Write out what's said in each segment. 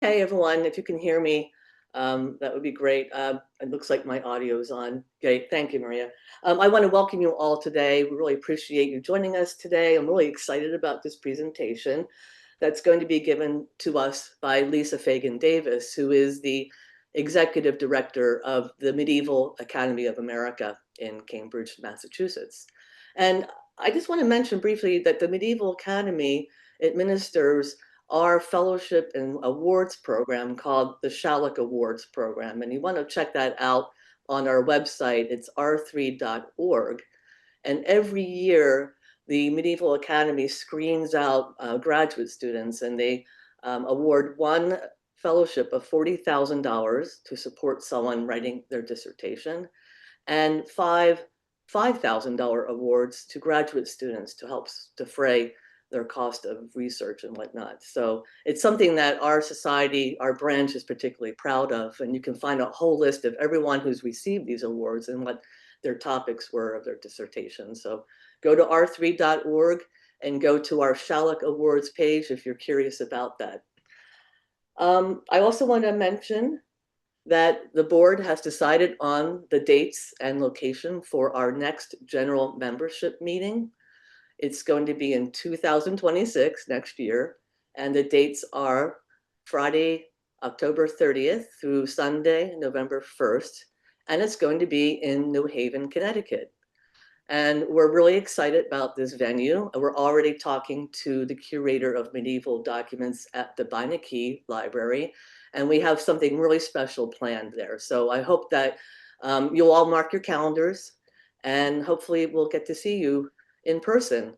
Hey everyone, if you can hear me, that would be great. It looks like my audio is on. Great, thank you, Maria. I want to welcome you all today. We really appreciate you joining us today. I'm really excited about this presentation that's going to be given to us by Lisa Fagin Davis, who is the Executive Director of the Medieval Academy of America in Cambridge, Massachusetts. And I just want to mention briefly that the Medieval Academy administers our fellowship and awards program called the Shallock Awards Program. And you want to check that out on our website. It's r3.org. And every year, the Medieval Academy screens out graduate students, and they award one fellowship of $40,000 to support someone writing their dissertation, and five $5,000 awards to graduate students to help defray their cost of research and whatnot. So it's something that our society, our branch is particularly proud of. And you can find a whole list of everyone who's received these awards and what their topics were of their dissertation. So go to r3.org and go to our Shallock Awards page if you're curious about that. I also want to mention that the board has decided on the dates and location for our next general membership meeting. It's going to be in 2026, next year, and the dates are Friday, October 30th through Sunday, November 1st, and it's going to be in New Haven, Connecticut. And we're really excited about this venue. We're already talking to the curator of medieval documents at the Beinecke Library, and we have something really special planned there. So I hope that you'll all mark your calendars, and hopefully we'll get to see you in person.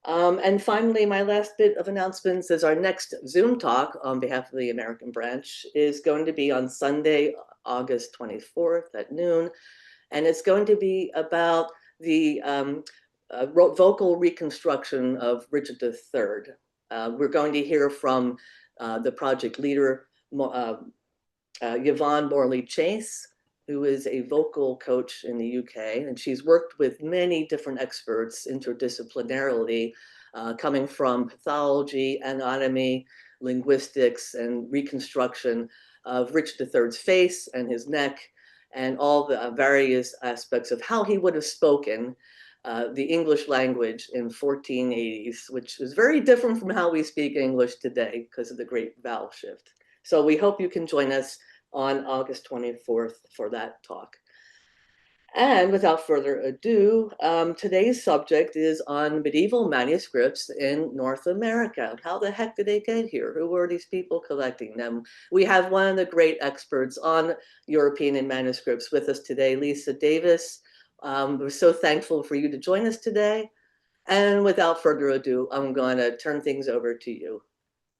And finally, my last bit of announcements is our next Zoom talk on behalf of the American branch is going to be on Sunday, August 24th at noon. And it's going to be about the vocal reconstruction of Richard III. We're going to hear from the project leader, Yvonne Morley Chase, who is a vocal coach in the UK, and she's worked with many different experts interdisciplinarily, coming from pathology, anatomy, linguistics, and reconstruction of Richard III's face and his neck, and all the various aspects of how he would have spoken the English language in 1480s, which is very different from how we speak English today because of the great vowel shift. So we hope you can join us on August 24th for that talk. And without further ado, today's subject is on medieval manuscripts in North America. How the heck did they get here? Who were these people collecting them? We have one of the great experts on European and manuscripts with us today, Lisa Davis. We're so thankful for you to join us today. And without further ado, I'm going to turn things over to you.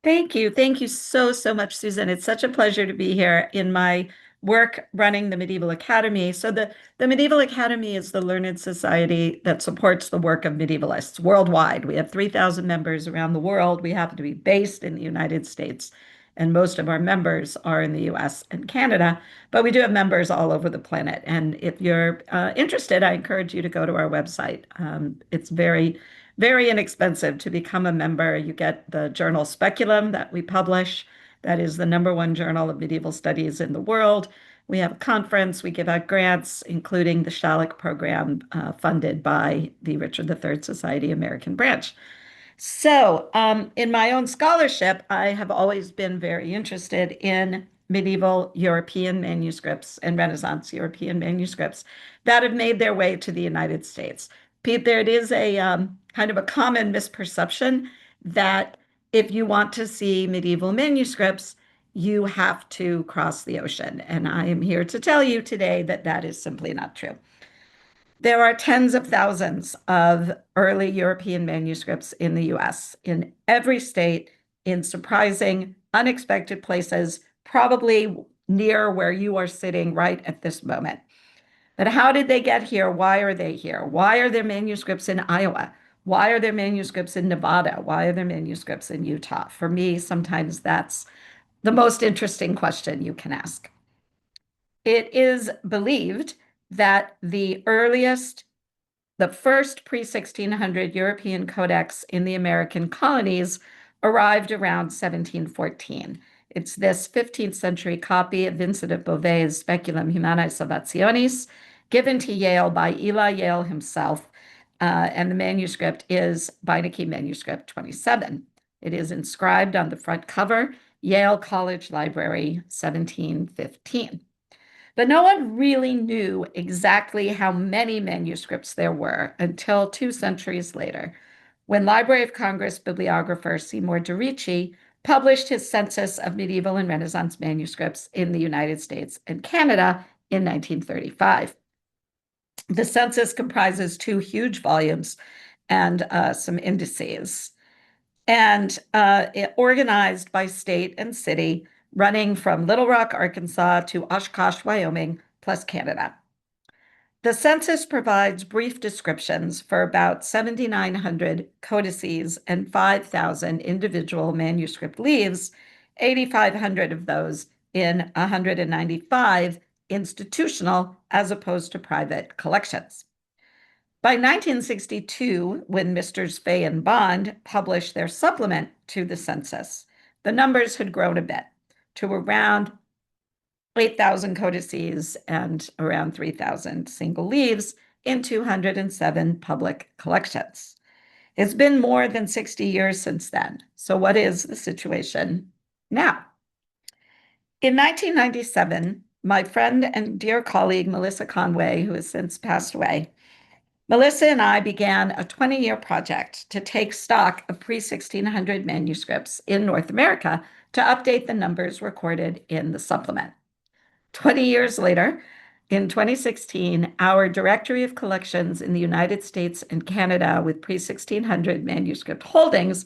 Thank you. Thank you so, so much, Susan. It's such a pleasure to be here in my work running the Medieval Academy. So the Medieval Academy is the learned society that supports the work of medievalists worldwide. We have 3,000 members around the world. We happen to be based in the United States, and most of our members are in the US and Canada, but we do have members all over the planet. And if you're interested, I encourage you to go to our website. It's very inexpensive to become a member. You get the journal Speculum that we publish. That is the #1 journal of medieval studies in the world. We have a conference. We give out grants, including the Shallock program funded by the Richard III Society American branch. So, in my own scholarship, I have always been very interested in medieval European manuscripts and Renaissance European manuscripts that have made their way to the United States. There is a kind of a common misperception that if you want to see medieval manuscripts, you have to cross the ocean. And I am here to tell you today that that is simply not true. There are tens of thousands of early European manuscripts in the US, in every state, in surprising, unexpected places, probably near where you are sitting right at this moment. But how did they get here? Why are they here? Why are there manuscripts in Iowa? Why are there manuscripts in Nevada? Why are there manuscripts in Utah? For me, sometimes that's the most interesting question you can ask. It is believed that the first pre-1600 European codex in the American colonies arrived around 1714. It's this 15th century copy of Vincent of Beauvais' Speculum Humanae Salvationis, given to Yale by Eli Yale himself. And the manuscript is Beinecke Manuscript 27. It is inscribed on the front cover, Yale College Library, 1715. But no one really knew exactly how many manuscripts there were until 2 centuries later, when Library of Congress bibliographer Seymour DeRicci published his census of medieval and Renaissance manuscripts in the United States and Canada in 1935. The census comprises 2 huge volumes and some indices, and organized by state and city, running from Little Rock, Arkansas to Oshkosh, Wyoming, plus Canada. The census provides brief descriptions for about 7,900 codices and 5,000 individual manuscript leaves, 8,500 of those in 195 institutional as opposed to private collections. By 1962, when Misters Fay and Bond published their supplement to the census, the numbers had grown a bit to around 8,000 codices and around 3,000 single leaves in 207 public collections. It's been more than 60 years since then. So, what is the situation now? In 1997, my friend and dear colleague Melissa Conway, who has since passed away, Melissa and I began a 20-year project to take stock of pre-1600 manuscripts in North America to update the numbers recorded in the supplement. 20 years later, in 2016, our Directory of Collections in the United States and Canada with pre-1600 manuscript holdings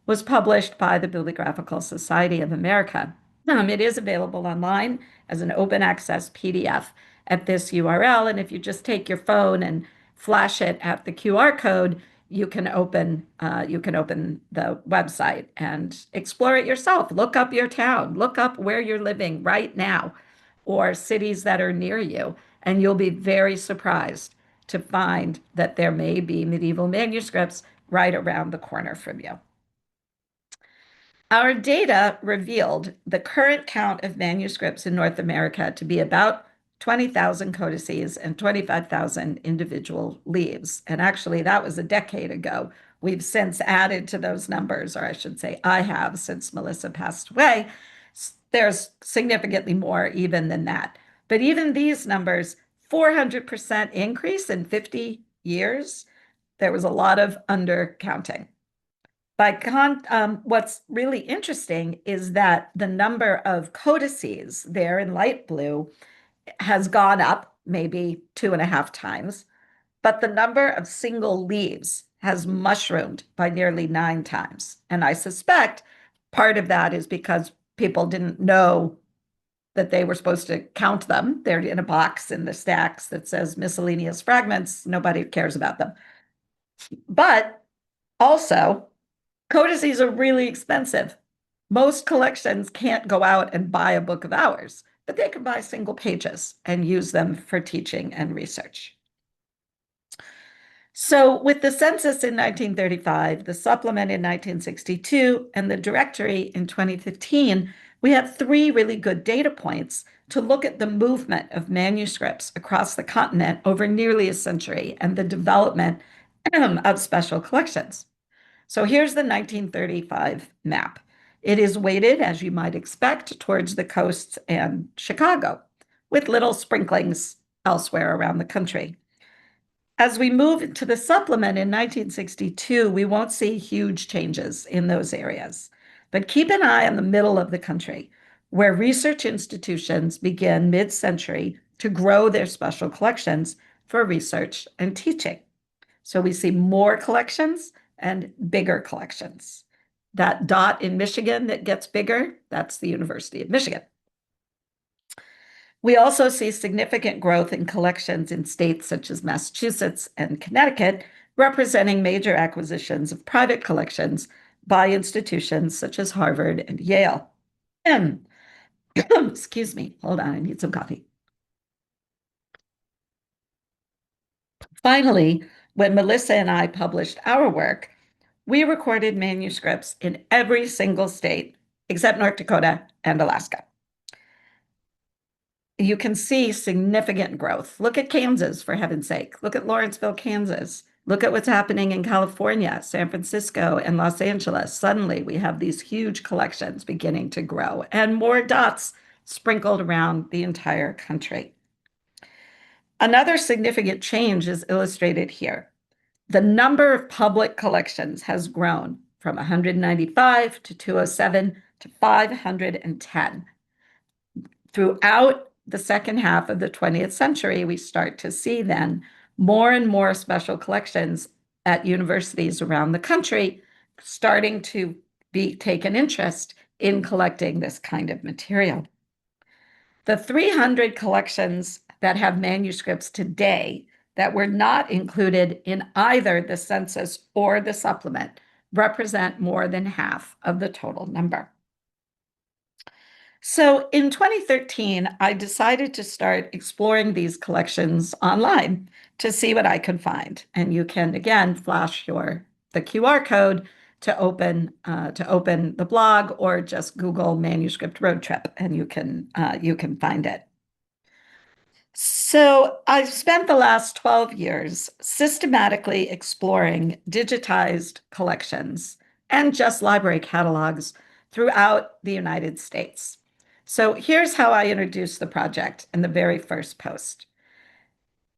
was published by the Bibliographical Society of America. It is available online as an open access PDF at this URL. And if you just take your phone and flash it at the QR code, you can open the website and explore it yourself. Look up your town, look up where you're living right now, or cities that are near you, and you'll be very surprised to find that there may be medieval manuscripts right around the corner from you. Our data revealed the current count of manuscripts in North America to be about 20,000 codices and 25,000 individual leaves. And actually, that was a decade ago. We've since added to those numbers, or I should say, I have since Melissa passed away. There's significantly more even than that. But even these numbers, 400% increase in 50 years, there was a lot of undercounting. What's really interesting is that the number of codices there in light blue has gone up maybe 2.5 times, but the number of single leaves has mushroomed by nearly 9 times. And I suspect part of that is because people didn't know that they were supposed to count them. They're in a box in the stacks that says miscellaneous fragments. Nobody cares about them. But also, codices are really expensive. Most collections can't go out and buy a book of hours, but they can buy single pages and use them for teaching and research. So, with the census in 1935, the supplement in 1962, and the directory in 2015, we have 3 really good data points to look at the movement of manuscripts across the continent over nearly a century and the development of special collections. So here's the 1935 map. It is weighted, as you might expect, towards the coasts and Chicago, with little sprinklings elsewhere around the country. As we move into the supplement in 1962, we won't see huge changes in those areas. But keep an eye on the middle of the country, where research institutions begin mid-century to grow their special collections for research and teaching. So we see more collections and bigger collections. That dot in Michigan that gets bigger, that's the University of Michigan. We also see significant growth in collections in states such as Massachusetts and Connecticut, representing major acquisitions of private collections by institutions such as Harvard and Yale. Excuse me, hold on, I need some coffee. Finally, when Melissa and I published our work, we recorded manuscripts in every single state except North Dakota and Alaska. You can see significant growth. Look at Kansas, for heaven's sake. Look at Lawrenceville, Kansas. Look at what's happening in California, San Francisco, and Los Angeles. Suddenly, we have these huge collections beginning to grow and more dots sprinkled around the entire country. Another significant change is illustrated here. The number of public collections has grown from 195 to 207 to 510. Throughout the second half of the 20th century, we start to see then more and more special collections at universities around the country starting to take an interest in collecting this kind of material. The 300 collections that have manuscripts today that were not included in either the census or the supplement represent more than half of the total number. So in 2013, I decided to start exploring these collections online to see what I could find. And you can, again, flash the QR code to open the blog, or just Google manuscript road trip, and you can find it. So I've spent the last 12 years systematically exploring digitized collections and just library catalogs throughout the United States. So here's how I introduced the project in the very first post.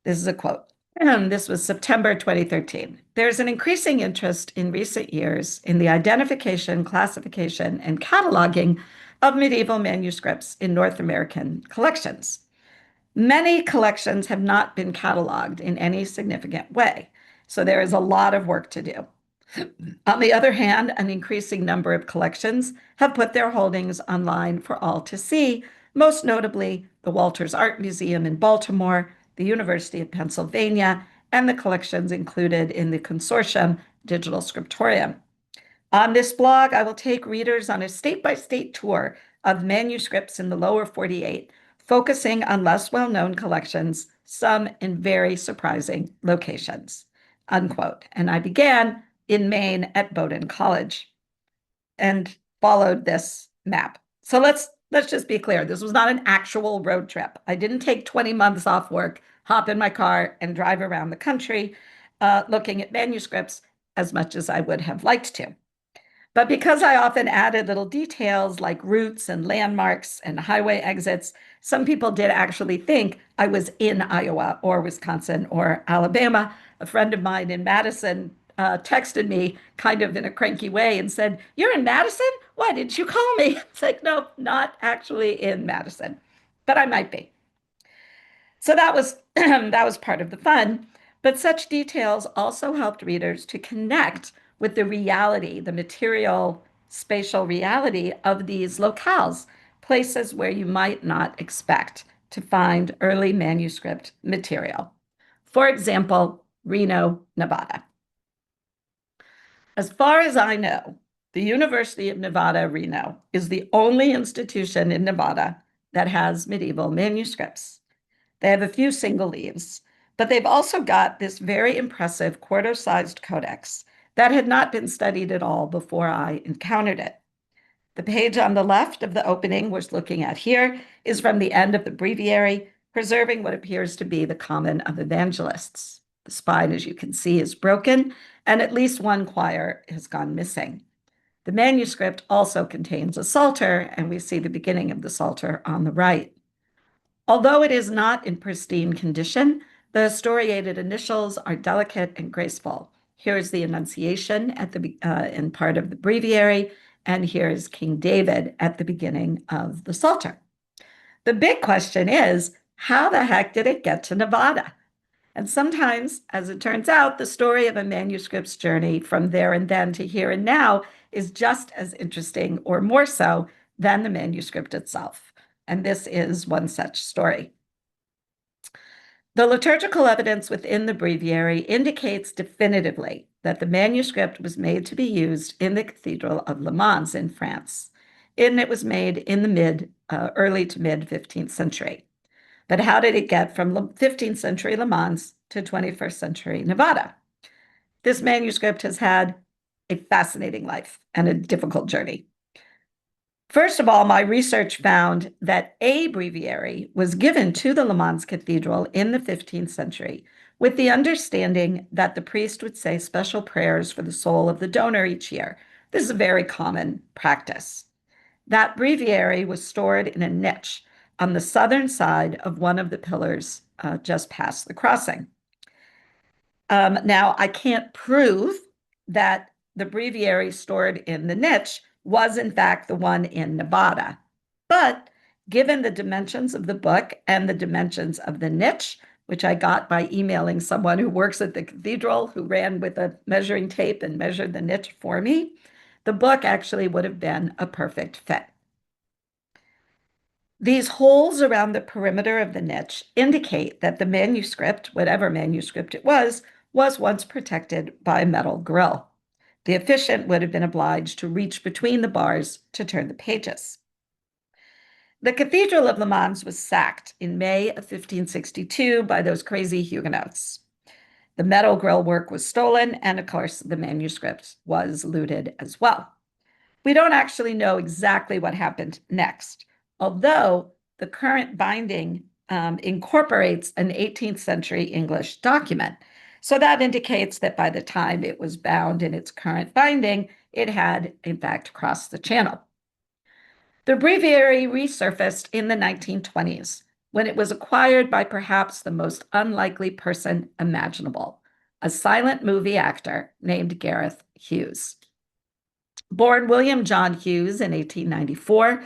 This is a quote. This was September 2013. There's an increasing interest in recent years in the identification, classification, and cataloging of medieval manuscripts in North American collections. Many collections have not been cataloged in any significant way, so there is a lot of work to do. On the other hand, an increasing number of collections have put their holdings online for all to see, most notably the Walters Art Museum in Baltimore, the University of Pennsylvania, and the collections included in the consortium Digital Scriptorium. On this blog, I will take readers on a state-by-state tour of manuscripts in the lower 48, focusing on less well-known collections, some in very surprising locations, unquote. And I began in Maine at Bowdoin College and followed this map. So let's just be clear. This was not an actual road trip. I didn't take 20 months off work, hop in my car, and drive around the country looking at manuscripts as much as I would have liked to. But because I often added little details like routes and landmarks and highway exits, some people did actually think I was in Iowa or Wisconsin or Alabama. A friend of mine in Madison texted me kind of in a cranky way and said, "You're in Madison? Why didn't you call me?" It's like, no, not actually in Madison, but I might be. So that was that was part of the fun. But such details also helped readers to connect with the reality, the material, spatial reality of these locales, places where you might not expect to find early manuscript material. For example, Reno, Nevada. As far as I know, the University of Nevada, Reno is the only institution in Nevada that has medieval manuscripts. They have a few single leaves, but they've also got this very impressive quarto-sized codex that had not been studied at all before I encountered it. The page on the left of the opening we're looking at here is from the end of the breviary, preserving what appears to be the Common of Evangelists. The spine, as you can see, is broken, and at least one quire has gone missing. The manuscript also contains a psalter, and we see the beginning of the psalter on the right. Although it is not in pristine condition, the historiated initials are delicate and graceful. Here's the Annunciation at the in part of the breviary, and here's King David at the beginning of the Psalter. The big question is, how the heck did it get to Nevada? And sometimes, as it turns out, the story of a manuscript's journey from there and then to here and now is just as interesting, or more so, than the manuscript itself. And this is one such story. The liturgical evidence within the breviary indicates definitively that the manuscript was made to be used in the Cathedral of Le Mans in France, and it was made in the early to mid 15th century. But how did it get from 15th century Le Mans to 21st century Nevada? This manuscript has had a fascinating life and a difficult journey. First of all, my research found that a breviary was given to the Le Mans Cathedral in the 15th century with the understanding that the priest would say special prayers for the soul of the donor each year. This is a very common practice. That breviary was stored in a niche on the southern side of one of the pillars just past the crossing. Now, I can't prove that the breviary stored in the niche was, in fact, the one in Nevada. But given the dimensions of the book and the dimensions of the niche, which I got by emailing someone who works at the cathedral who ran with a measuring tape and measured the niche for me, the book actually would have been a perfect fit. These holes around the perimeter of the niche indicate that the manuscript, whatever manuscript it was once protected by a metal grill. The officiant would have been obliged to reach between the bars to turn the pages. The Cathedral of Le Mans was sacked in May of 1562 by those crazy Huguenots. The metal grill work was stolen, and of course, the manuscript was looted as well. We don't actually know exactly what happened next, although the current binding incorporates an 18th century English document. So that indicates that by the time it was bound in its current binding, it had, in fact, crossed the channel. The breviary resurfaced in the 1920s when it was acquired by perhaps the most unlikely person imaginable, a silent movie actor named Gareth Hughes. Born William John Hughes in 1894,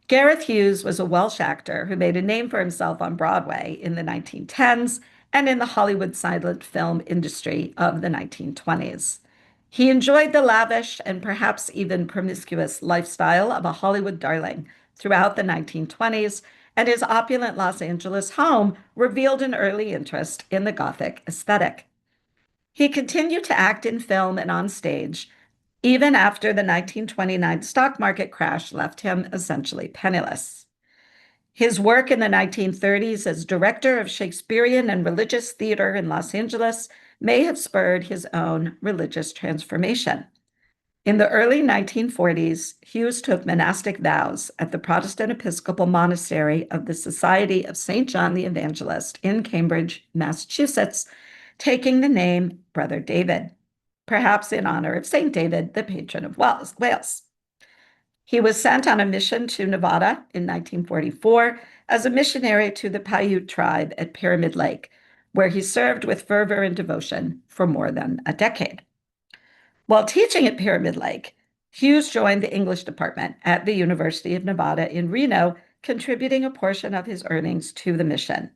Gareth Hughes was a Welsh actor who made a name for himself on Broadway in the 1910s and in the Hollywood silent film industry of the 1920s. He enjoyed the lavish and perhaps even promiscuous lifestyle of a Hollywood darling throughout the 1920s, and his opulent Los Angeles home revealed an early interest in the Gothic aesthetic. He continued to act in film and on stage, even after the 1929 stock market crash left him essentially penniless. His work in the 1930s as director of Shakespearean and religious theater in Los Angeles may have spurred his own religious transformation. In the early 1940s, Hughes took monastic vows at the Protestant Episcopal Monastery of the Society of St. John the Evangelist in Cambridge, Massachusetts, taking the name Brother David, perhaps in honor of St. David, the patron of Wales. He was sent on a mission to Nevada in 1944 as a missionary to the Paiute tribe at Pyramid Lake, where he served with fervor and devotion for more than a decade. While teaching at Pyramid Lake, Hughes joined the English department at the University of Nevada in Reno, contributing a portion of his earnings to the mission.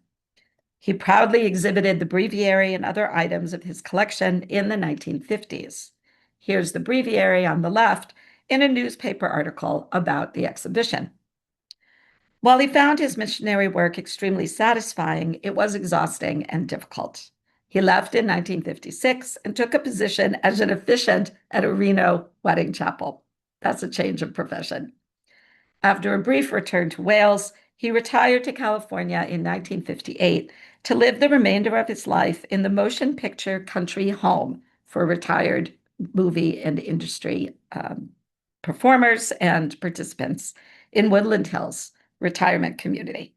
He proudly exhibited the breviary and other items of his collection in the 1950s. Here's the breviary on the left in a newspaper article about the exhibition. While he found his missionary work extremely satisfying, it was exhausting and difficult. He left in 1956 and took a position as an officiant at a Reno wedding chapel. That's a change of profession. After a brief return to Wales, he retired to California in 1958 to live the remainder of his life in the motion picture country home for retired movie and industry performers and participants in Woodland Hills retirement community.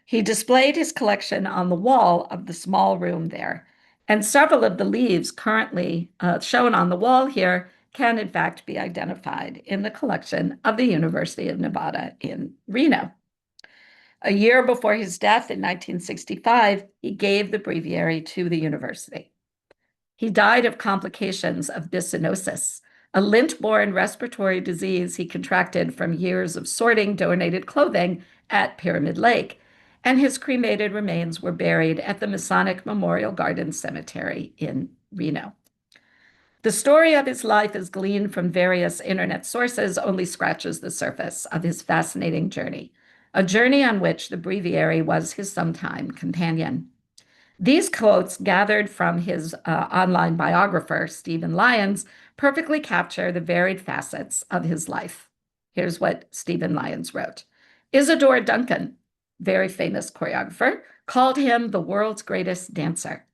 He displayed his collection on the wall of the small room there, and several of the leaves currently shown on the wall here can in fact be identified in the collection of the University of Nevada in Reno. A year before his death in 1965, he gave the breviary to the university. He died of complications of byssinosis, a lint-borne respiratory disease he contracted from years of sorting donated clothing at Pyramid Lake, and his cremated remains were buried at the Masonic Memorial Gardens Cemetery in Reno. The story of his life, as gleaned from various internet sources, only scratches the surface of his fascinating journey, a journey on which the breviary was his sometime companion. These quotes, gathered from his online biographer, Stephen Lyons, perfectly capture the varied facets of his life. Here's what Stephen Lyons wrote. Isadora Duncan, very famous choreographer, called him the world's greatest dancer.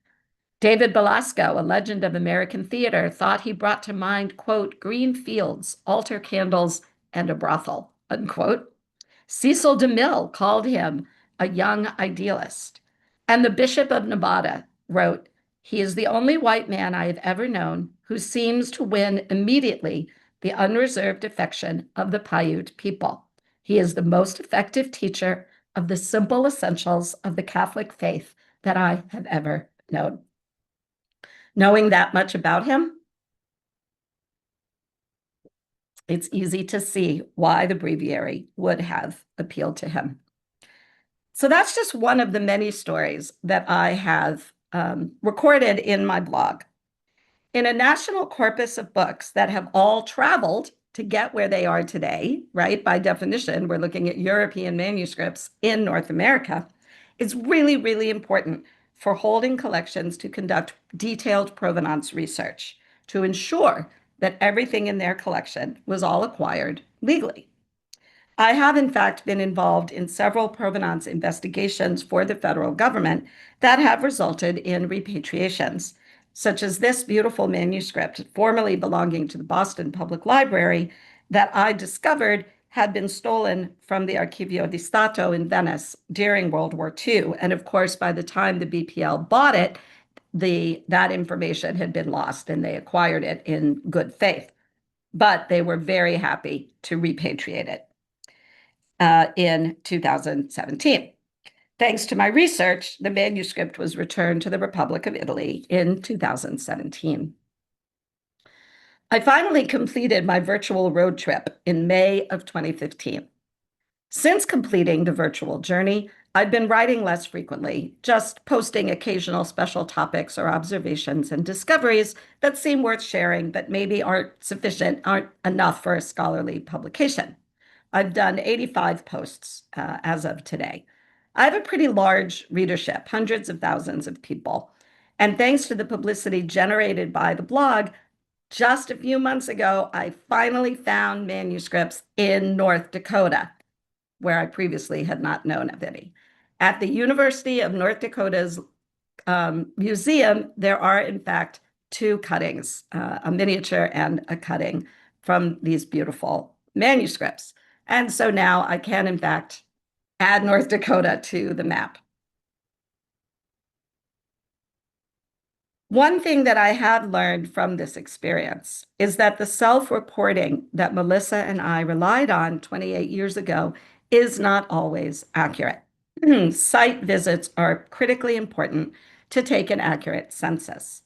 David Belasco, a legend of American theater, thought he brought to mind, quote, green fields, altar candles, and a brothel, unquote. Cecil DeMille called him a young idealist. And the Bishop of Nevada wrote, he is the only white man I have ever known who seems to win immediately the unreserved affection of the Paiute people. He is the most effective teacher of the simple essentials of the Catholic faith that I have ever known. Knowing that much about him, it's easy to see why the breviary would have appealed to him. So that's just one of the many stories that I have recorded in my blog. In a national corpus of books that have all traveled to get where they are today, right? By definition, we're looking at European manuscripts in North America. It's really, really important for holding collections to conduct detailed provenance research to ensure that everything in their collection was all acquired legally. I have, in fact, been involved in several provenance investigations for the federal government that have resulted in repatriations, such as this beautiful manuscript, formerly belonging to the Boston Public Library, that I discovered had been stolen from the Archivio di Stato in Venice during World War II. And of course, by the time the BPL bought it, that information had been lost and they acquired it in good faith. But they were very happy to repatriate it in 2017. Thanks to my research, the manuscript was returned to the Republic of Italy in 2017. I finally completed my virtual road trip in May of 2015. Since completing the virtual journey, I've been writing less frequently, just posting occasional special topics or observations and discoveries that seem worth sharing, but maybe aren't enough for a scholarly publication. I've done 85 posts as of today. I have a pretty large readership, hundreds of thousands of people. And thanks to the publicity generated by the blog, just a few months ago, I finally found manuscripts in North Dakota, where I previously had not known of any. At the University of North Dakota's museum, there are, in fact, two cuttings, a miniature and a cutting from these beautiful manuscripts. And so now I can, in fact, add North Dakota to the map. One thing that I have learned from this experience is that the self-reporting that Melissa and I relied on 28 years ago is not always accurate. Site visits are critically important to take an accurate census.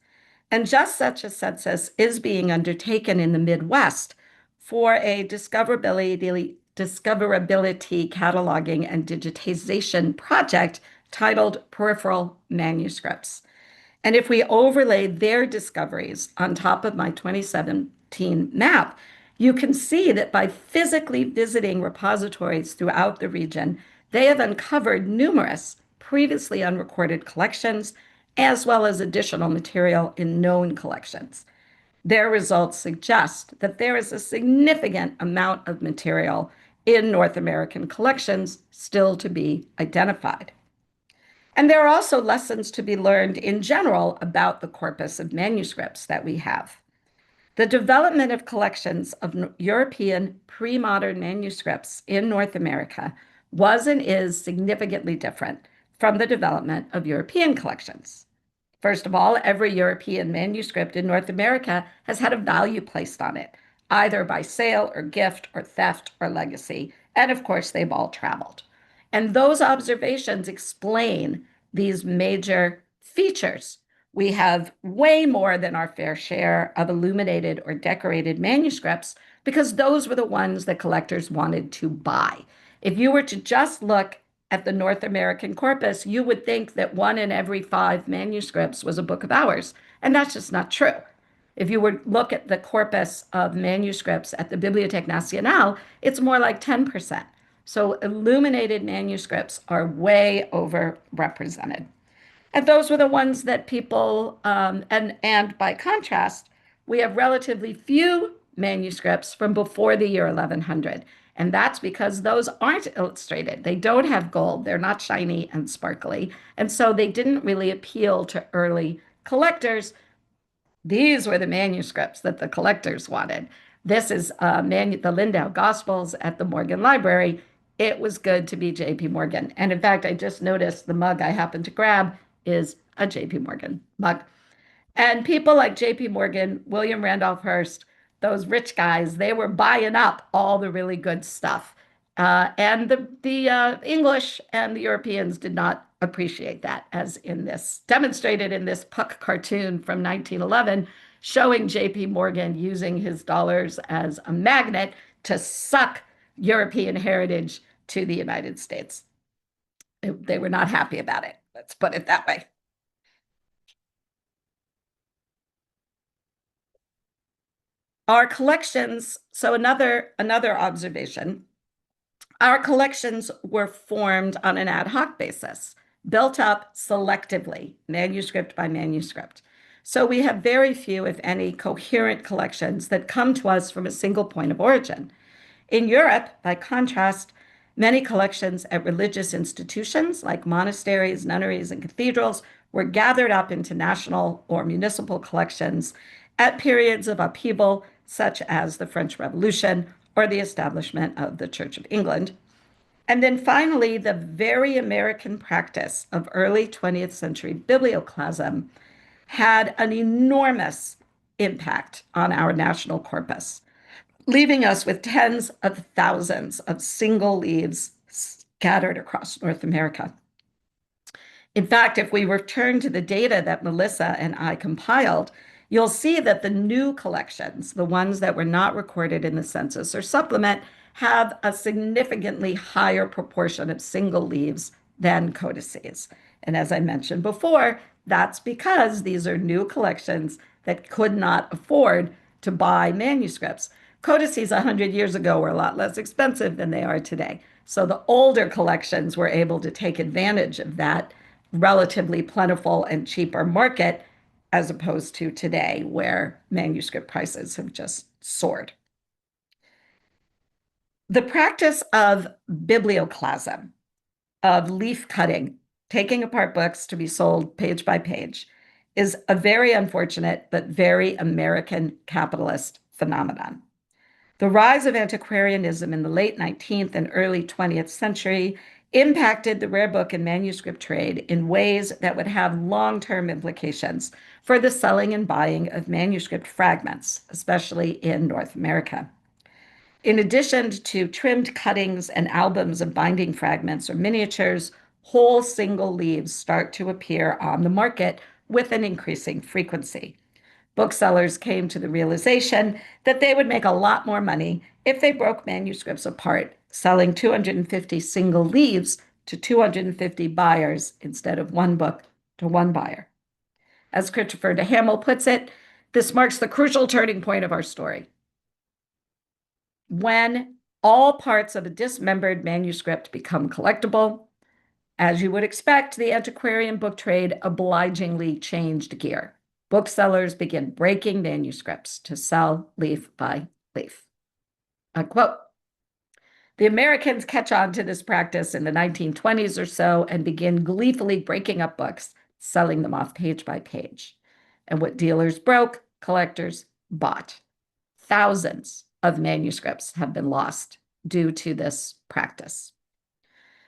And just such a census is being undertaken in the Midwest for a discoverability cataloging and digitization project titled Peripheral Manuscripts. And if we overlay their discoveries on top of my 2017 map, you can see that by physically visiting repositories throughout the region, they have uncovered numerous previously unrecorded collections, as well as additional material in known collections. Their results suggest that there is a significant amount of material in North American collections still to be identified. And there are also lessons to be learned in general about the corpus of manuscripts that we have. The development of collections of European pre-modern manuscripts in North America was and is significantly different from the development of European collections. First of all, every European manuscript in North America has had a value placed on it, either by sale or gift or theft or legacy. And of course, they've all traveled. And those observations explain these major features. We have way more than our fair share of illuminated or decorated manuscripts because those were the ones that collectors wanted to buy. If you were to just look at the North American corpus, you would think that 1 in every 5 manuscripts was a book of hours, and that's just not true. If you would look at the corpus of manuscripts at the Bibliothèque Nationale, it's more like 10%. So illuminated manuscripts are way overrepresented. And those were the ones that people, and by contrast, we have relatively few manuscripts from before the year 1100. And that's because those aren't illustrated. They don't have gold. They're not shiny and sparkly. And so they didn't really appeal to early collectors. These were the manuscripts that the collectors wanted. This is the Lindau Gospels at the Morgan Library. It was good to be J.P. Morgan. And in fact, I just noticed the mug I happened to grab is a J.P. Morgan mug. And people like J.P. Morgan, William Randolph Hearst, those rich guys, they were buying up all the really good stuff. And the English and the Europeans did not appreciate that, as in this demonstrated in this Puck cartoon from 1911, showing J.P. Morgan using his dollars as a magnet to suck European heritage to the United States. They were not happy about it. Let's put it that way. Our collections, so another observation, our collections were formed on an ad hoc basis, built up selectively, manuscript by manuscript. So we have very few, if any, coherent collections that come to us from a single point of origin. In Europe, by contrast, many collections at religious institutions like monasteries, nunneries, and cathedrals were gathered up into national or municipal collections at periods of upheaval, such as the French Revolution or the establishment of the Church of England. And then finally, the very American practice of early 20th century biblioclasm had an enormous impact on our national corpus, leaving us with tens of thousands of single leaves scattered across North America. In fact, if we return to the data that Melissa and I compiled, you'll see that the new collections, the ones that were not recorded in the census or supplement, have a significantly higher proportion of single leaves than codices. And as I mentioned before, that's because these are new collections that could not afford to buy manuscripts. Codices 100 years ago were a lot less expensive than they are today. So the older collections were able to take advantage of that relatively plentiful and cheaper market, as opposed to today, where manuscript prices have just soared. The practice of biblioclasm, of leaf cutting, taking apart books to be sold page by page, is a very unfortunate but very American capitalist phenomenon. The rise of antiquarianism in the late 19th and early 20th century impacted the rare book and manuscript trade in ways that would have long-term implications for the selling and buying of manuscript fragments, especially in North America. In addition to trimmed cuttings and albums of binding fragments or miniatures, whole single leaves start to appear on the market with an increasing frequency. Booksellers came to the realization that they would make a lot more money if they broke manuscripts apart, selling 250 single leaves to 250 buyers instead of one book to one buyer. As Christopher DeHamel puts it, this marks the crucial turning point of our story. When all parts of a dismembered manuscript become collectible, as you would expect, the antiquarian book trade obligingly changed gear. Booksellers begin breaking manuscripts to sell leaf by leaf. Unquote. The Americans catch on to this practice in the 1920s or so and begin gleefully breaking up books, selling them off page by page. And what dealers broke, collectors bought. Thousands of manuscripts have been lost due to this practice.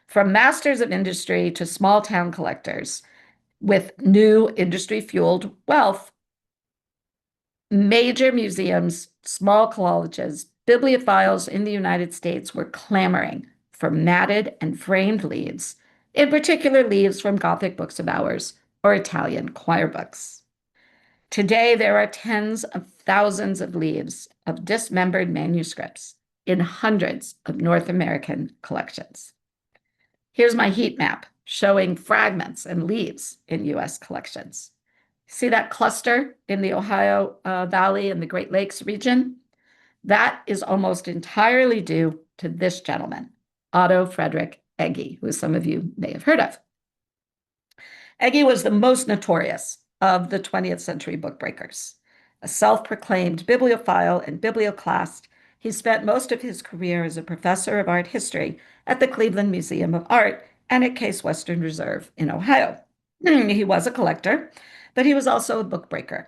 From masters of industry to small town collectors, with new industry-fueled wealth, major museums, small colleges, bibliophiles in the United States were clamoring for matted and framed leaves, in particular leaves from Gothic books of hours or Italian choir books. Today, there are tens of thousands of leaves of dismembered manuscripts in hundreds of North American collections. Here's my heat map showing fragments and leaves in U.S. collections. See that cluster in the Ohio Valley and the Great Lakes region? That is almost entirely due to this gentleman, Otto Frederick Egge, who some of you may have heard of. Egge was the most notorious of the 20th century bookbreakers. A self-proclaimed bibliophile and biblioclast, he spent most of his career as a professor of art history at the Cleveland Museum of Art and at Case Western Reserve in Ohio. He was a collector, but he was also a bookbreaker.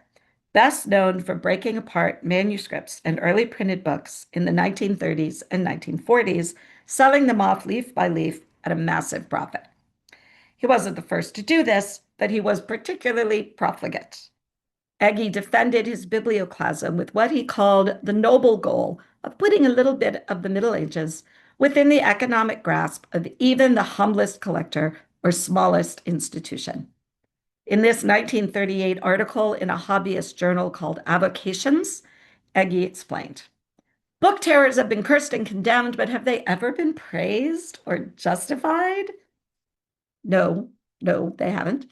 best known for breaking apart manuscripts and early printed books in the 1930s and 1940s, selling them off leaf by leaf at a massive profit. He wasn't the first to do this, but he was particularly profligate. Eggy defended his biblioclasm with what he called the noble goal of putting a little bit of the Middle Ages within the economic grasp of even the humblest collector or smallest institution. In this 1938 article in a hobbyist journal called Avocations, Eggy explained, book terrors have been cursed and condemned, but have they ever been praised or justified? No, no, they haven't.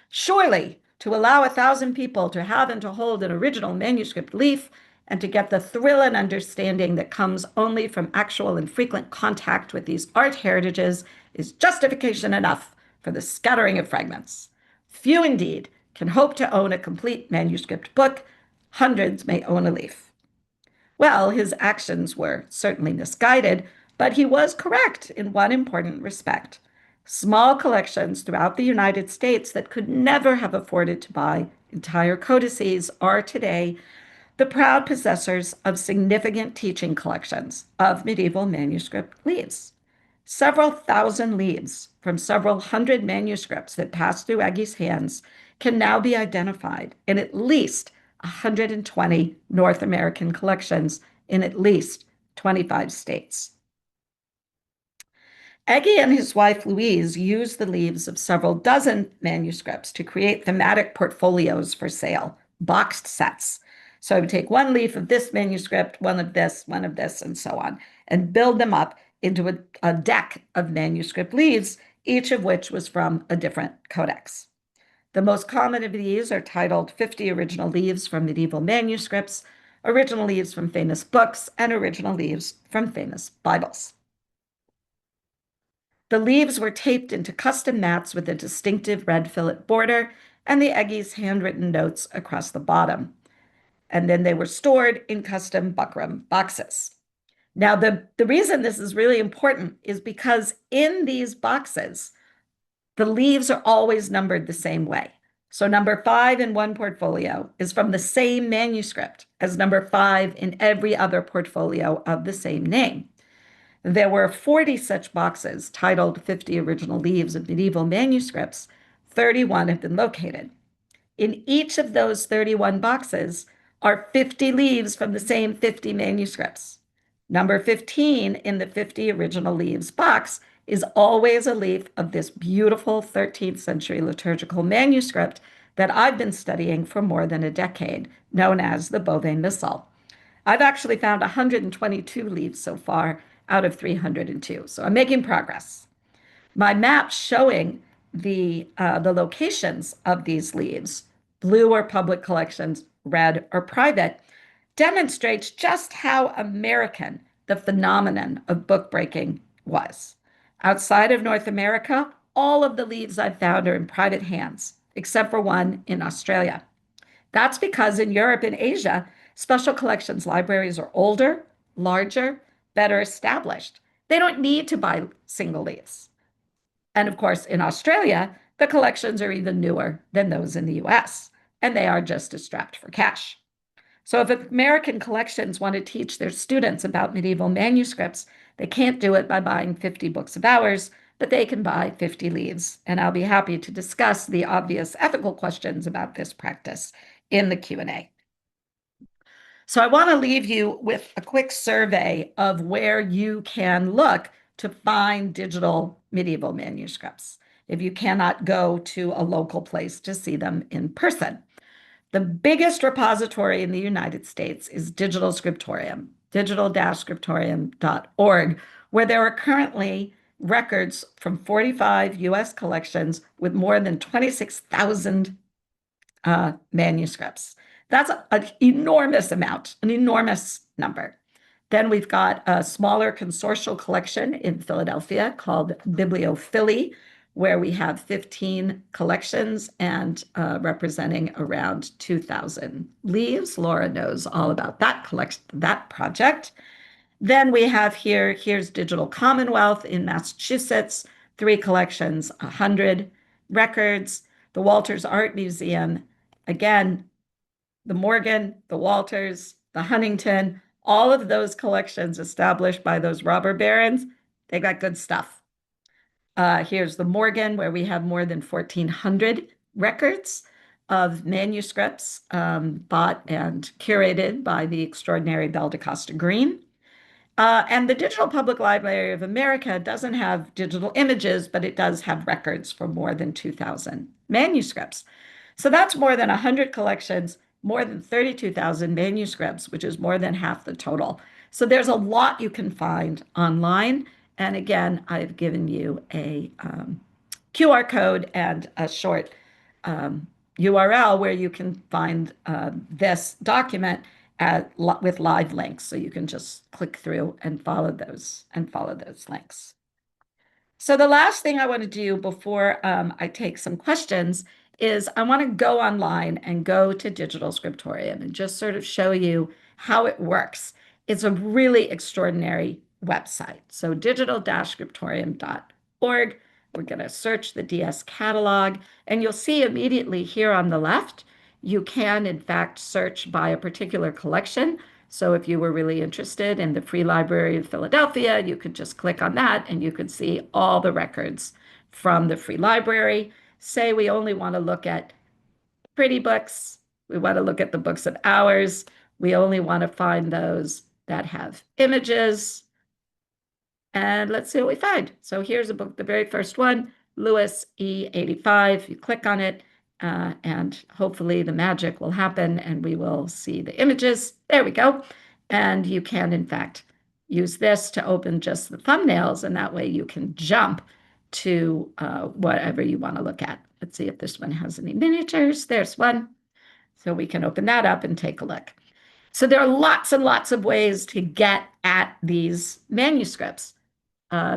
Surely, to allow 1,000 people to have and to hold an original manuscript leaf and to get the thrill and understanding that comes only from actual and frequent contact with these art heritages is justification enough for the scattering of fragments. Few indeed can hope to own a complete manuscript book. Hundreds may own a leaf. Well, his actions were certainly misguided, but he was correct in one important respect. Small collections throughout the United States that could never have afforded to buy entire codices are today the proud possessors of significant teaching collections of medieval manuscript leaves. Several thousand leaves from several hundred manuscripts that passed through Eggy's hands can now be identified in at least 120 North American collections in at least 25 states. Eggy and his wife Louise used the leaves of several dozen manuscripts to create thematic portfolios for sale, boxed sets. So I would take one leaf of this manuscript, one of this, and so on, and build them up into a deck of manuscript leaves, each of which was from a different codex. The most common of these are titled 50 Original Leaves from Medieval Manuscripts, Original Leaves from Famous Books, and Original Leaves from Famous Bibles. The leaves were taped into custom mats with a distinctive red fillet border and the Eggy's handwritten notes across the bottom. And then they were stored in custom buckram boxes. Now, the reason this is really important is because in these boxes, the leaves are always numbered the same way. So number 5 in one portfolio is from the same manuscript as number 5 in every other portfolio of the same name. There were 40 such boxes titled 50 Original Leaves of Medieval Manuscripts. 31 have been located. In each of those 31 boxes are 50 leaves from the same 50 manuscripts. Number 15 in the 50 Original Leaves box is always a leaf of this beautiful 13th century liturgical manuscript that I've been studying for more than a decade, known as the Beauvais Missal. I've actually found 122 leaves so far out of 302, so I'm making progress. My map showing the locations of these leaves, blue are public collections, red are private, demonstrates just how American the phenomenon of book breaking was. Outside of North America, all of the leaves I've found are in private hands, except for one in Australia. That's because in Europe and Asia, special collections libraries are older, larger, better established. They don't need to buy single leaves. And of course, in Australia, the collections are even newer than those in the US, and they are just as strapped for cash. So if American collections want to teach their students about medieval manuscripts, they can't do it by buying 50 books of ours, but they can buy 50 leaves. And I'll be happy to discuss the obvious ethical questions about this practice in the Q&A. So I want to leave you with a quick survey of where you can look to find digital medieval manuscripts if you cannot go to a local place to see them in person. The biggest repository in the United States is Digital Scriptorium, digital-scriptorium.org, where there are currently records from 45 US collections with more than 26,000 manuscripts. That's an enormous amount, an enormous number. Then we've got a smaller consortial collection in Philadelphia called Bibliophily, where we have 15 collections and representing around 2,000 leaves. Laura knows all about that collection, that project. Then we have here's Digital Commonwealth in Massachusetts, 3 collections, 100 records. The Walters Art Museum, again, the Morgan, the Walters, the Huntington, all of those collections established by those robber barons, they got good stuff. Here's the Morgan, where we have more than 1,400 records of manuscripts bought and curated by the extraordinary Belle de Costa Green. And the Digital Public Library of America doesn't have digital images, but it does have records for more than 2,000 manuscripts. So that's more than 100 collections, more than 32,000 manuscripts, which is more than half the total. So there's a lot you can find online. And again, I've given you a QR code and a short URL where you can find this document with live links. So you can just click through and follow those links. So the last thing I want to do before I take some questions is I want to go online and go to Digital Scriptorium and just sort of show you how it works. It's a really extraordinary website. So digital-scriptorium.org. We're going to search the DS catalog, and you'll see immediately here on the left, you can in fact search by a particular collection. So if you were really interested in the Free Library of Philadelphia, you could just click on that and you could see all the records from the Free Library. Say we only want to look at pretty books. We want to look at the books of hours. We only want to find those that have images. And let's see what we find. So here's a book, the very first one, Lewis E85. You click on it, and hopefully the magic will happen and we will see the images. There we go. And you can, in fact, use this to open just the thumbnails, and that way you can jump to whatever you want to look at. Let's see if this one has any miniatures. There's one. So we can open that up and take a look. So there are lots and lots of ways to get at these manuscripts.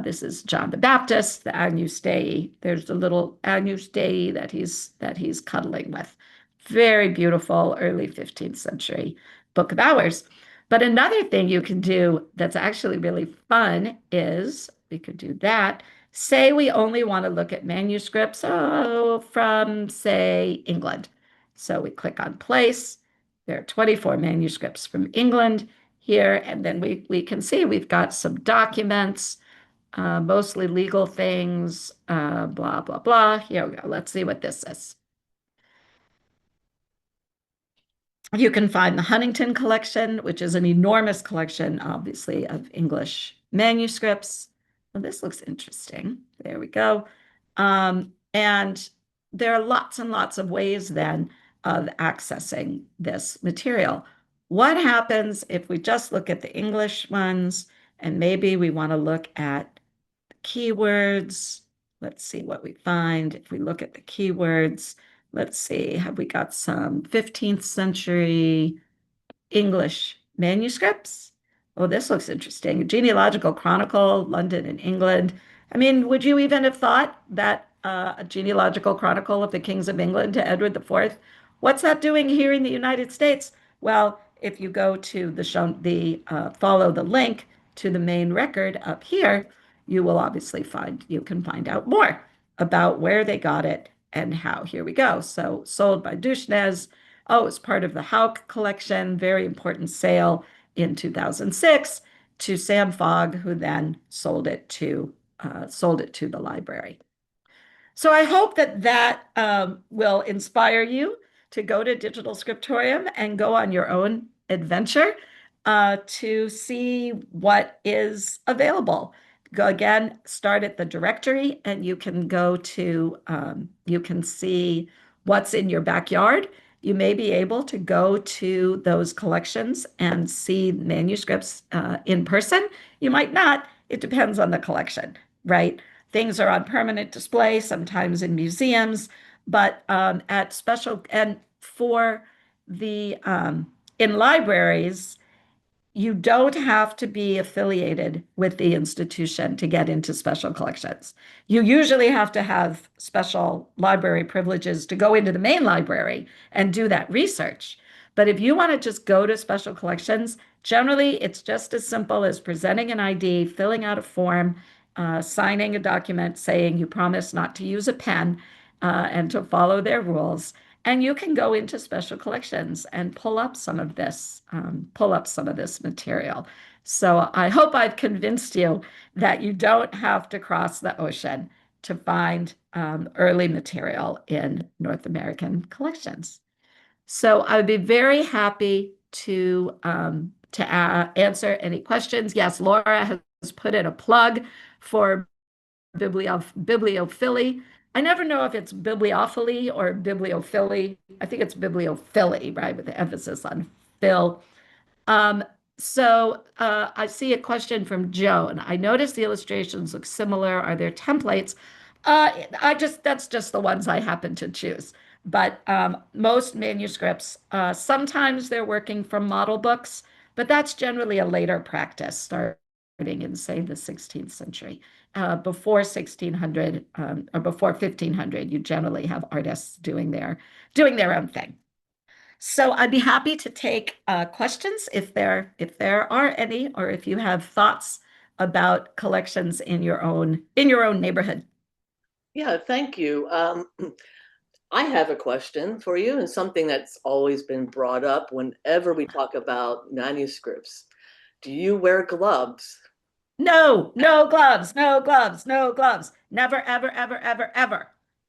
This is John the Baptist, the Agnus Dei. There's the little Agnus Dei that he's cuddling with. Very beautiful early 15th century Book of Hours. But another thing you can do that's actually really fun is we could do that. Say we only want to look at manuscripts from, say, England. So we click on place. There are 24 manuscripts from England here, and then we can see we've got some documents, mostly legal things, blah, blah, blah. Here we go. Let's see what this is. You can find the Huntington collection, which is an enormous collection, obviously, of English manuscripts. Well, this looks interesting. There we go. And there are lots and lots of ways then of accessing this material. What happens if we just look at the English ones and maybe we want to look at keywords? Let's see what we find. If we look at the keywords, let's see, have we got some 15th century English manuscripts? Oh, this looks interesting. Genealogical Chronicle, London and England. I mean, would you even have thought that a genealogical chronicle of the kings of England to Edward IV? What's that doing here in the United States? Well, if you go to follow the link to the main record up here, you will obviously you can find out more about where they got it and how. Here we go. So sold by Duchesnes. Oh, it's part of the Houck collection. Very important sale in 2006 to Sam Fogg, who then sold it to the library. So I hope that will inspire you to go to Digital Scriptorium and go on your own adventure to see what is available. Go again, start at the directory, and you can go to, you can see what's in your backyard. You may be able to go to those collections and see manuscripts in person. You might not. It depends on the collection, right? Things are on permanent display, sometimes in museums, but at special, and for the, in libraries, you don't have to be affiliated with the institution to get into special collections. You usually have to have special library privileges to go into the main library and do that research. But if you want to just go to special collections, generally it's just as simple as presenting an ID, filling out a form, signing a document saying you promise not to use a pen and to follow their rules. And you can go into special collections and pull up some of this material. So I hope I've convinced you that you don't have to cross the ocean to find early material in North American collections. So I would be very happy to answer any questions. Yes, Laura has put in a plug for bibliophily. I never know if it's bibliophily or bibliophily. I think it's bibliophily, right, with the emphasis on Phil. Um, so I see a question from Joan. I noticed the illustrations look similar. Are there templates? That's just the ones I happen to choose. But most manuscripts, sometimes they're working from model books, but that's generally a later practice, starting in, say, the 16th century. Before 1600 or before 1500, you generally have artists doing their own thing. So I'd be happy to take questions if there are any, or if you have thoughts about collections in your own neighborhood. Yeah, thank you. I have a question for you, and something that's always been brought up whenever we talk about manuscripts. Do you wear gloves? No, no gloves, no gloves, no gloves. Never, ever, ever, ever, ever.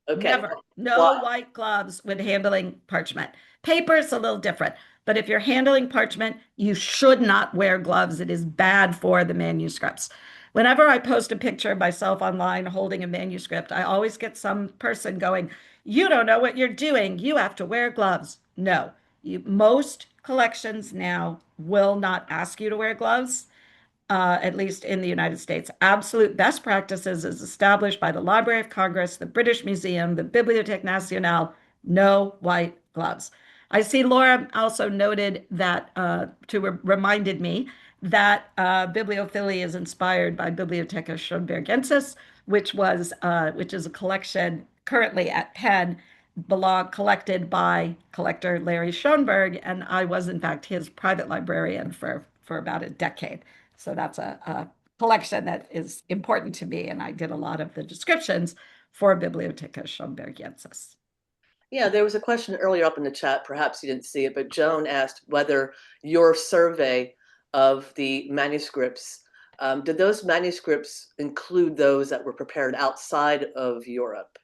Okay, Never. No why? white gloves when handling parchment. Paper is a little different, but if you're handling parchment, you should not wear gloves. It is bad for the manuscripts. Whenever I post a picture of myself online holding a manuscript, I always get some person going, "You don't know what you're doing. You have to wear gloves." No, most collections now will not ask you to wear gloves, at least in the United States. Absolute best practices is established by the Library of Congress, the British Museum, the Bibliothèque Nationale, no white gloves. I see Laura also noted that, reminded me that bibliophilia is inspired by Bibliotheca Schönbergensis, which is a collection currently at Penn, collected by collector Larry Schoenberg, and I was in fact his private librarian for about a decade. So that's a collection that is important to me, and I did a lot of the descriptions for Bibliotheca Schombergiensis. Yeah, there was a question earlier up in the chat. Perhaps you didn't see it, but Joan asked whether your survey of the manuscripts, did those manuscripts include those that were prepared outside of Europe?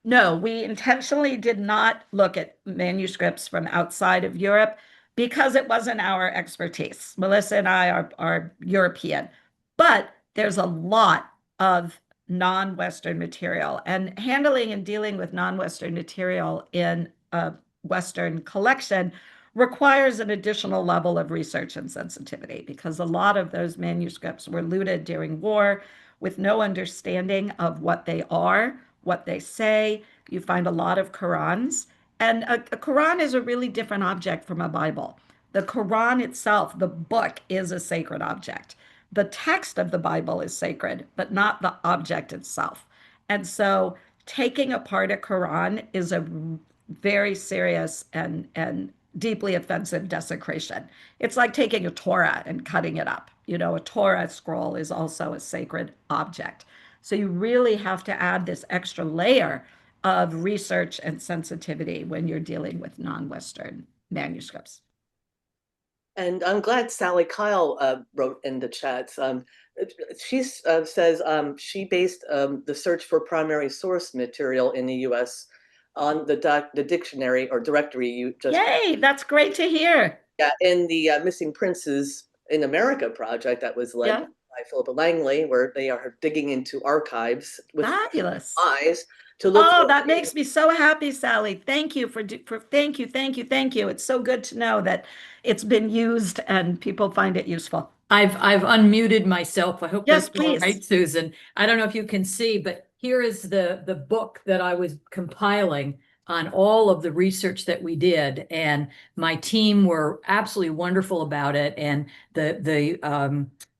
No, we intentionally did not look at manuscripts from outside of Europe because it wasn't our expertise. Melissa and I are European, but there's a lot of non-Western material, and handling and dealing with non-Western material in a Western collection requires an additional level of research and sensitivity because a lot of those manuscripts were looted during war with no understanding of what they are, what they say. You find a lot of Qurans, and a Quran is a really different object from a Bible. The Quran itself, the book, is a sacred object. The text of the Bible is sacred, but not the object itself. And so taking apart a Quran is a very serious and deeply offensive desecration. It's like taking a Torah and cutting it up. You know, a Torah scroll is also a sacred object. So you really have to add this extra layer of research and sensitivity when you're dealing with non-Western manuscripts. And I'm glad Sally Kyle wrote in the chats. She says she based the search for primary source material in the U.S. on the dictionary or directory you just Yay, that's great to hear. yeah, in the Missing Princes in America project that was led Yeah, by Philippa Langley, where they are digging into archives with fabulous. eyes to look Oh, for. that makes me so happy, Sally. Thank you for thank you, thank you, thank you. It's so good to know that it's been used and people find it useful. I've unmuted myself. I hope Yes, that's all please. right, Susan. I don't know if you can see, but here is the book that I was compiling on all of the research that we did, and my team were absolutely wonderful about it. And the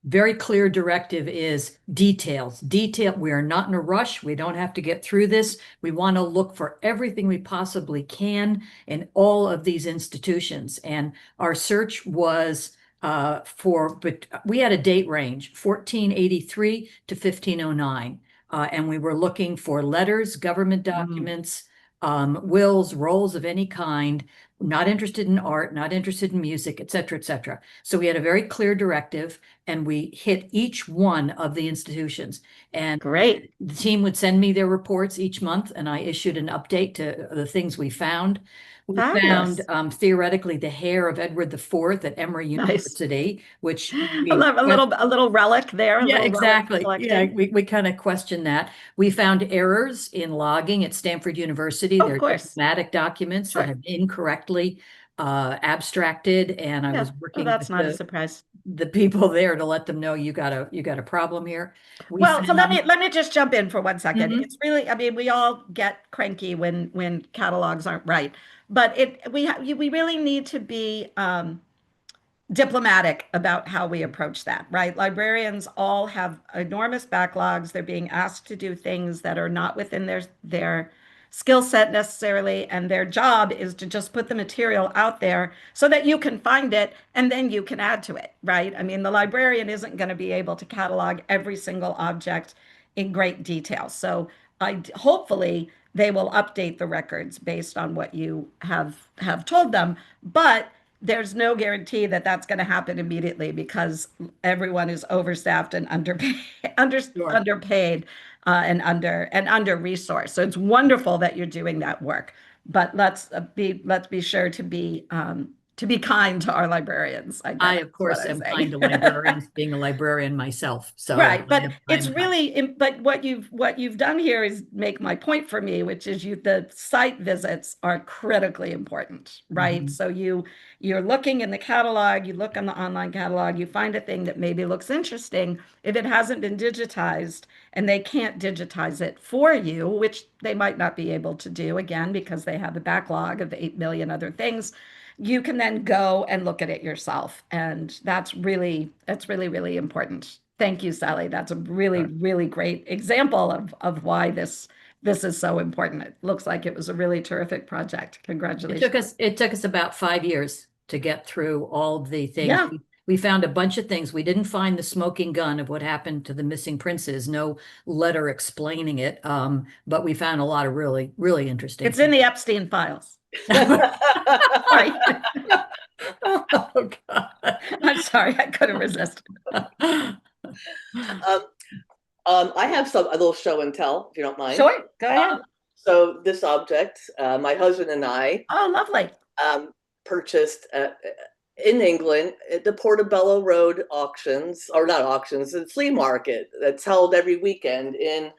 very clear directive is details. Detail. We are not in a rush. We don't have to get through this. We want to look for everything we possibly can in all of these institutions. And our search was but we had a date range 1483 to 1509, and we were looking for letters, government documents, wills, rolls of any kind, not interested in art, not interested in music, et cetera, et cetera. So we had a very clear directive and we hit each one of the institutions. And Great. the team would send me their reports each month and I issued an update to the things we found. We found Fabulous. Theoretically the hair of Edward IV at Emory Nice. University, which I we love a little relic there, a yeah, little relic exactly. Yeah, collecting. we kind of question that. We found errors in logging at Stanford University. Of There are course. diplomatic documents that Sure. have been incorrectly abstracted, and I Yeah. was Well, working that's with not a surprise. the people there to let them know you got a problem here. We Well, so found. let me just jump in for 1 second. Mhm. It's really, I mean, we all get cranky when catalogs aren't right, but we really need to be diplomatic about how we approach that, right? Librarians all have enormous backlogs. They're being asked to do things that are not within their skill set necessarily, and their job is to just put the material out there so that you can find it and then you can add to it, right? I mean, the librarian isn't going to be able to catalog every single object in great detail. So I hopefully they will update the records based on what you have told them, but there's no guarantee that that's going to happen immediately because everyone is overstaffed and underpaid, Sure. underpaid, and under resourced. So it's wonderful that you're doing that work, but let's be sure to be kind to our librarians. I I, guess of is what course, I'm am kind saying. to librarians, being a librarian myself. So Right, but it's I'm really, but what you've done here is make my point for me, which is the site visits are critically important, right? Mhm. So you're looking in the catalog, you look on the online catalog, you find a thing that maybe looks interesting. If it hasn't been digitized and they can't digitize it for you, which they might not be able to do again because they have a backlog of 8 million other things, you can then go and look at it yourself. And that's really, really important. Thank you, Sally. That's a really, Sure. really great example of why this is so important. It looks like it was a really terrific project. Congratulations. It took us about 5 years to get through all the things. Yeah. We found a bunch of things. We didn't find the smoking gun of what happened to the missing princes, no letter explaining it. But we found a lot of really, really interesting It's in things. the Epstein files. Sorry. Oh, God. I'm sorry. I couldn't resist. Um, I have a little show and tell, if you don't mind. Sure. Go ahead. So this object, my husband and I Oh, lovely. purchased in England at the Portobello Road auctions, or not auctions, the flea market that's held every weekend in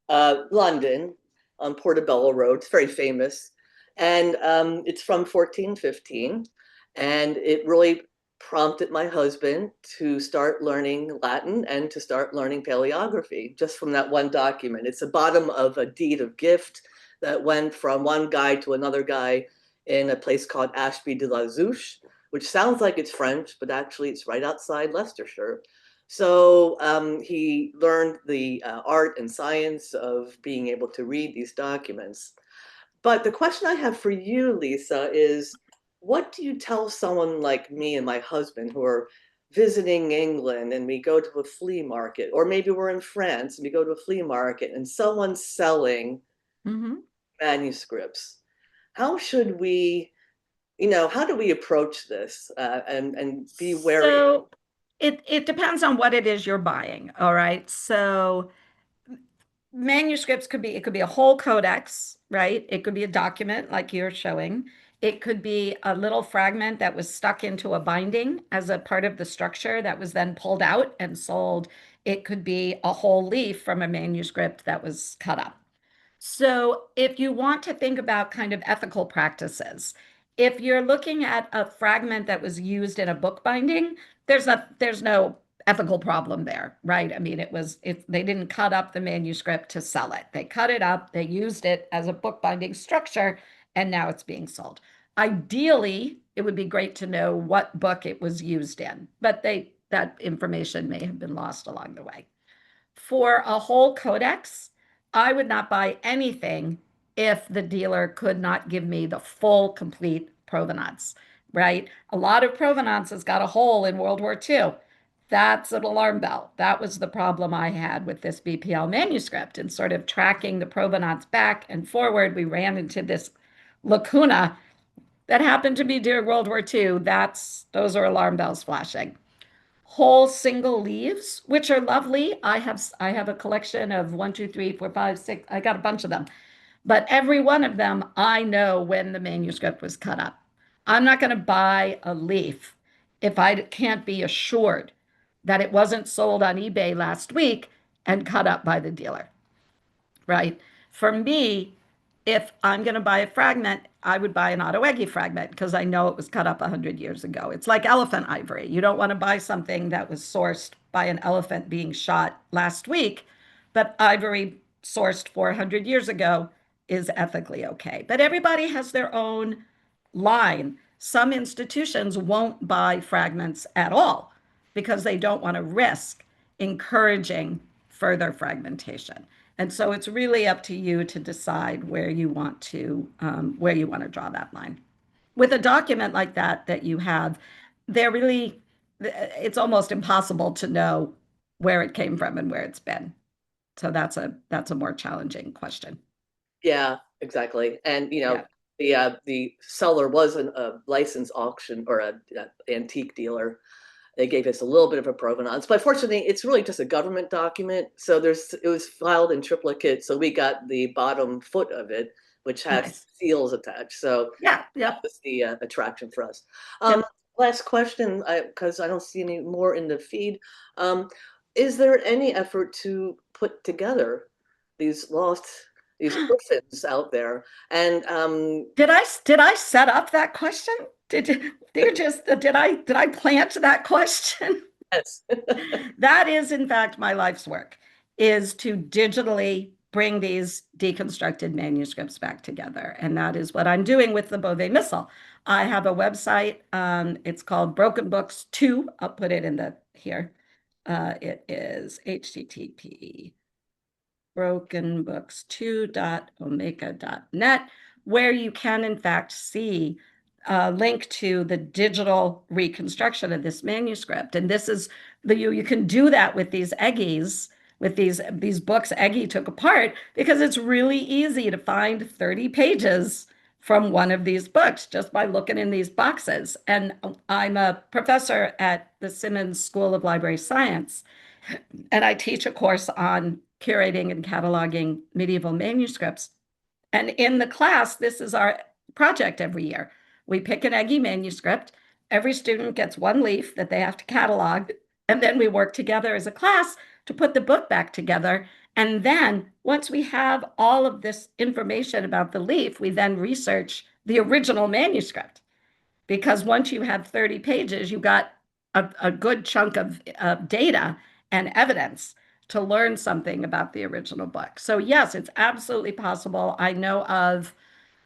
London on Portobello Road. It's very famous. And it's from 1415. And it really prompted my husband to start learning Latin and to start learning paleography just from that one document. It's the bottom of a deed of gift that went from one guy to another guy in a place called Ashby de la Zouche, which sounds like it's French, but actually it's right outside Leicestershire. So he learned the art and science of being able to read these documents. But the question I have for you, Lisa, is what do you tell someone like me and my husband who are visiting England and we go to a flea market, or maybe we're in France and we go to a flea market and someone's selling Mhm. manuscripts? How should we, how do we approach this and be wary? So it depends on what it is you're buying. All right. So manuscripts it could be a whole codex, right? It could be a document like you're showing. It could be a little fragment that was stuck into a binding as a part of the structure that was then pulled out and sold. It could be a whole leaf from a manuscript that was cut up. So, if you want to think about kind of ethical practices, if you're looking at a fragment that was used in a book binding, there's no ethical problem there, right? I mean, they didn't cut up the manuscript to sell it. They cut it up, they used it as a book binding structure, and now it's being sold. Ideally, it would be great to know what book it was used in, but that information may have been lost along the way. For a whole codex, I would not buy anything if the dealer could not give me the full, complete provenance, right? A lot of provenance has got a hole in World War II. That's an alarm bell. That was the problem I had with this BPL manuscript and sort of tracking the provenance back and forward. We ran into this lacuna that happened to be during World War II. Those are alarm bells flashing. Whole single leaves, which are lovely. I have a collection of one, two, three, four, five, six. I got a bunch of them. But every one of them, I know when the manuscript was cut up. I'm not going to buy a leaf if I can't be assured that it wasn't sold on eBay last week and cut up by the dealer, right? For me, if I'm going to buy a fragment, I would buy an Ottawaggi fragment because I know it was cut up 100 years ago. It's like elephant ivory. You don't want to buy something that was sourced by an elephant being shot last week, but ivory sourced 400 years ago is ethically okay. But everybody has their own line. Some institutions won't buy fragments at all because they don't want to risk encouraging further fragmentation. And so it's really up to you to decide where you want to draw that line. With a document like that you have, it's almost impossible to know where it came from and where it's been. So that's a more challenging question. Yeah, exactly. And Yeah. the seller was a licensed auction or a antique dealer. They gave us a little bit of a provenance, but fortunately, it's really just a government document. So it was filed in triplicate, so we got the bottom foot of it, which has Nice. seals attached. So Yeah. that Yep. was the attraction for us. Yep. Last question, because I don't see any more in the feed. Um, is there any effort to put together these these orphans out there? And Did I set up that question? Did I plant that question? yes, That is, in fact, my life's work, is to digitally bring these deconstructed manuscripts back together. And that is what I'm doing with the Beauvais Missal. I have a website. It's called Broken Books 2. I'll put it in the here. It is http brokenbooks2.omeka.net, where you can, in fact, see a link to the digital reconstruction of this manuscript. And this is you can do that with these eggies, with these books Eggy took apart, because it's really easy to find 30 pages from one of these books just by looking in these boxes. And I'm a professor at the Simmons School of Library Science, and I teach a course on curating and cataloging medieval manuscripts. And in the class, this is our project every year. We pick an Eggy manuscript. Every student gets one leaf that they have to catalog. And then we work together as a class to put the book back together. And then once we have all of this information about the leaf, we then research the original manuscript. Because once you have 30 pages, you got a good chunk of data and evidence to learn something about the original book. So yes, it's absolutely possible. I know of,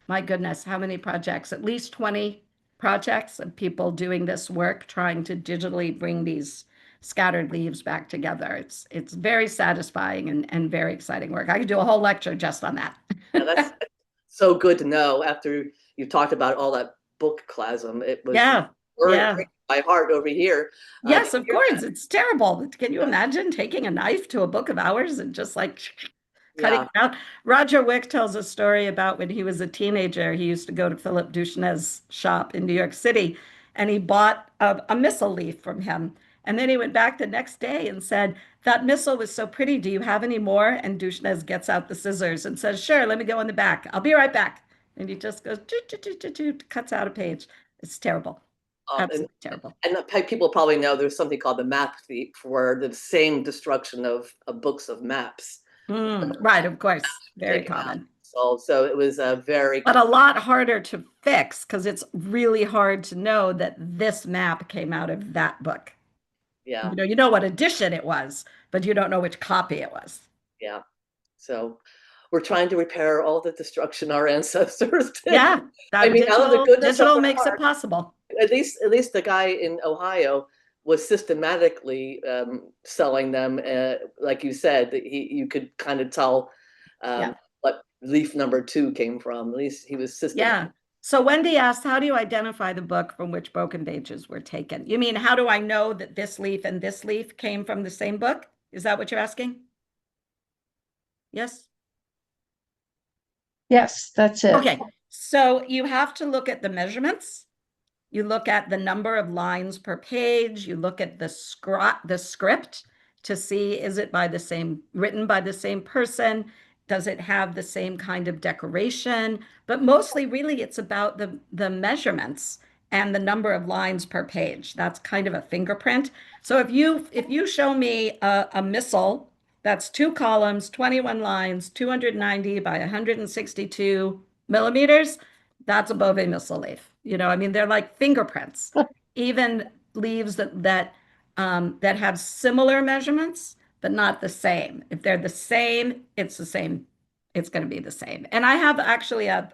my goodness, how many projects? At least 20 projects of people doing this work, trying to digitally bring these scattered leaves back together. It's very satisfying and very exciting work. I could do a whole lecture just on that. yeah, that's so good to know. After you talked about all that book clasm, it was Yeah, yeah. breaking my heart over here. To Yes, of hear course. that. It's terrible. Can you Yeah, imagine taking a knife to a book of hours and just like cutting yeah. it out? Roger Wick tells a story about when he was a teenager. He used to go to Philip Duchenez's shop in New York City, and he bought a missal leaf from him. And then he went back the next day and said, "That missal was so pretty. Do you have any more?" And Duchenez gets out the scissors and says, "Sure, let me go in the back. I'll be right back." And he just goes, "Toot, toot, toot, toot, toot," cuts out a page. It's terrible. Um, and Absolutely terrible. people probably know there's something called the map thief, for the same destruction of books of maps Right, of course. Very taken out. common. So it was a very But a lot harder to fix because it's really hard to know that this map came out of that book. yeah, You know what edition it was, but you don't know which copy it was. yeah. So we're trying to repair all the destruction our ancestors did. Yeah, I that mean, out of the goodness of digital their makes it heart, possible. at least the guy in Ohio was systematically selling them. Like you said, that you could kind of tell Yeah. what leaf number 2 came from. At least he was systematic. Yeah. So Wendy asked, how do you identify the book from which broken pages were taken? You mean, how do I know that this leaf and this leaf came from the same book? Is that what you're asking? Yes? Yes, that's it. Okay, so you have to look at the measurements. You look at the number of lines per page. You look at the script to see, is it written by the same person? Does it have the same kind of decoration? But mostly, really, it's about the measurements and the number of lines per page. That's kind of a fingerprint. So if you show me a missal that's 2 columns, 21 lines, 290 by 162 millimeters, that's a Beauvais missal leaf. You know, I mean, they're like fingerprints. Even leaves that have similar measurements, but not the same. If they're the same, it's the same. It's going to be the same. And I have actually a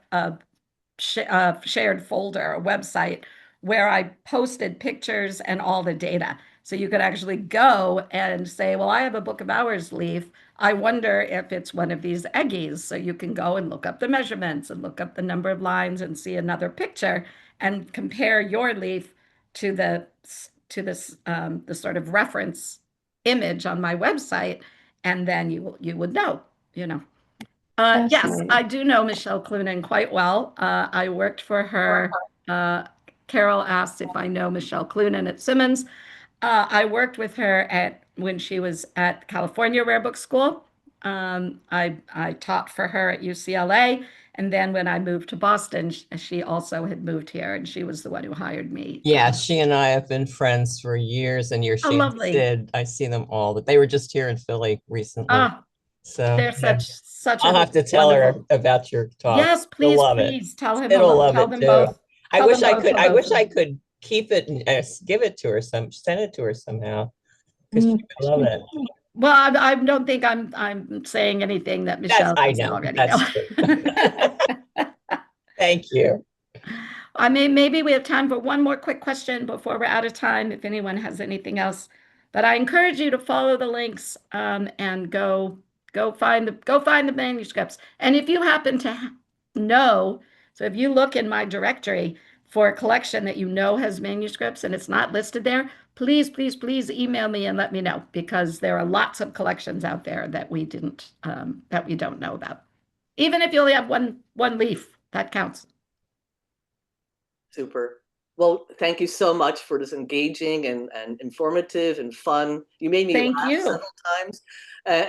shared folder, a website where I posted pictures and all the data. So you could actually go and say, well, I have a Book of Hours leaf. I wonder if it's one of these eggies. So you can go and look up the measurements and look up the number of lines and see another picture and compare your leaf to the sort of reference image on my website, and then you would know, you know. Yes, Fascinating. I do know Michelle Clunan quite well. I worked for her. Carol asked if I know Michelle Clunan at Simmons. I worked with her when she was at California Rare Book School. I taught for her at UCLA, and then when I moved to Boston, she also had moved here, and she was the one who hired me. Yeah, she and I have been friends for years and years. Oh, She and lovely. Sid, I see them all, but they were just here in Philly recently. Ah, So they're such I'll a have to tell her wonderful. about your talk. Yes, She'll please, love it. please tell him It'll hello. love Tell it them too. both. I Tell wish them I both could. I hello wish from I me. could keep it and give it to her. Send it to her somehow because she would love it. Well, I don't think I'm saying anything that Michelle I doesn't know. already That's know. true. Thank you. I mean, maybe we have time for one more quick question before we're out of time, if anyone has anything else. But I encourage you to follow the links and go find the manuscripts. And if you happen to know, so if you look in my directory for a collection that you know has manuscripts and it's not listed there, please, please, please email me and let me know, because there are lots of collections out there that we don't know about. Even if you only have one leaf, that counts. Super. Well, thank you so much for this engaging and informative and fun. You made me Thank laugh you. several times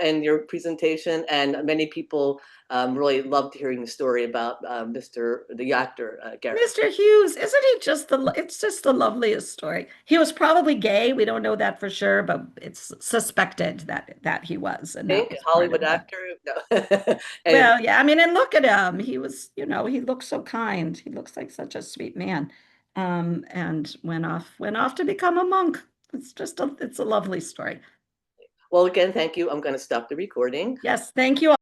in your presentation, and many people really loved hearing the story about the actor, Garrett. Mr. Hughes, isn't he it's just the loveliest story. He was probably gay. We don't know that for sure, but it's suspected that he was. And that Pink, was Hollywood actor. No. And well, yeah, I mean, and look at him. He was, he looks so kind. He looks like such a sweet man. And went off to become a monk. It's a lovely story. well, again, thank you. I'm going to stop the recording. Yes, thank you.